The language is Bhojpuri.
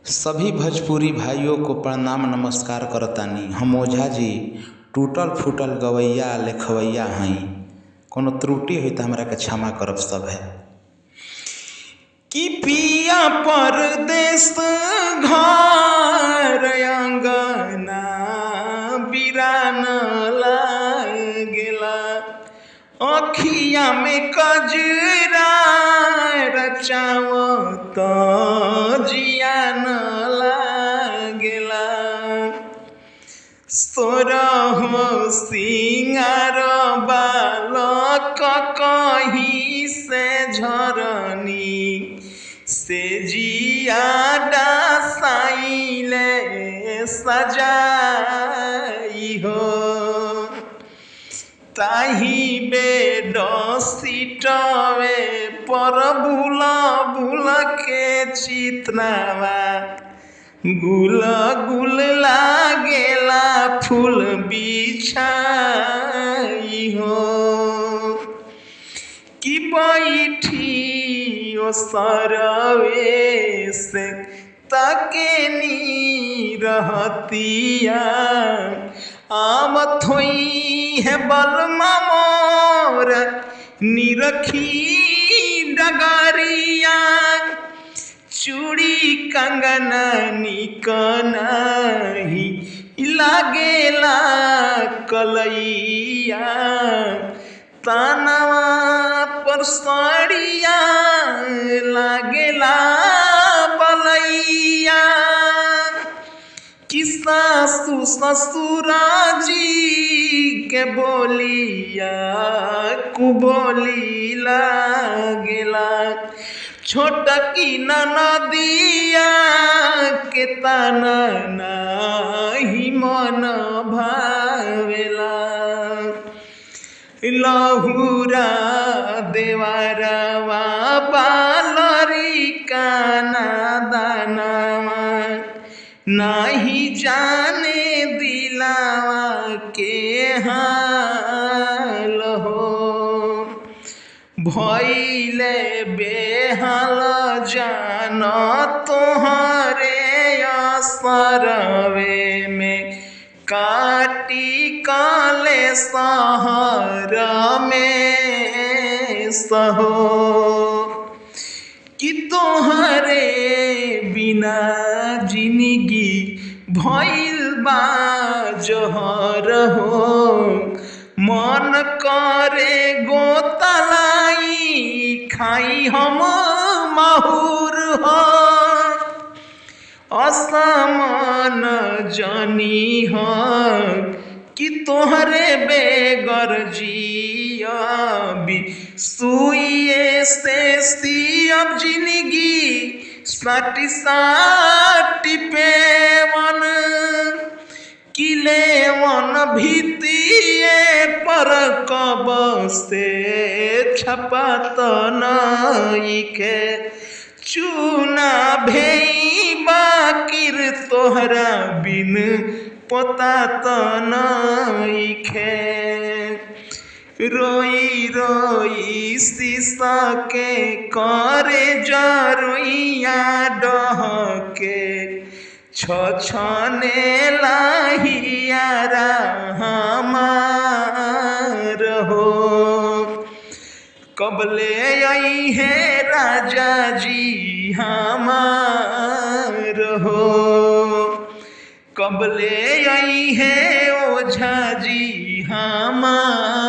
सभी भोजपुरी भाइयों को प्रणाम नमस्कार करतानी। हम ओझा जी टूटल फूटल गवैया लिखवैया हई। कोनो त्रुटि हुई तो हमरा के क्षमा करब सब है। कि पिया परदेस घर अंगना बिरान लागेला, अखिया में कजरा रचावत जियान लागेला। सोरह सिंगार बालक कहीं से झरनी से जिया डासाइले सजाई हो। ताही बेड सीटवे पर बुल के चितनावा गुल गुल लागेला फूल बिछाई हो। कि बैठी ओ सरवे से तकेनी रहतिया, आम थोई है बलमा मोर निरखी डगरिया। चूड़ी कंगना निकनाही लागेला कलैया, तानवा पर साड़िया लागेला बलैया। कि सासु ससुरा जी के बोलिया कुबोली लागेला, छोटकी ननदिया के ताना नाही मन भावेला। लहुरा देवारवा बालरी काना दानवा नाही जाने दिलावा के हाल हो। भइले बेहाल जान तोहरे असरवे में, काटी काले सहर में सहो। कि तोहरे बिना जिंदगी भइल बा जहर हो। मन करे गोतलाई खाई हम माहुर हो। असमान जानी हो कि तोहरे बेगर जियबी, सुइए से सियब जिंदगी साटी साटी पेवन। किलेवन भीतिए पर कब से छपात नइखे, चूना भेई बाकिर तोहरा बिन पता त नइखे। रोई रोई शीशा के करे जरोइया डहके, छछने लाहियारा हमार हो। कबले आई है राजा जी हमार हो, कबले आई है ओझा जी हमार।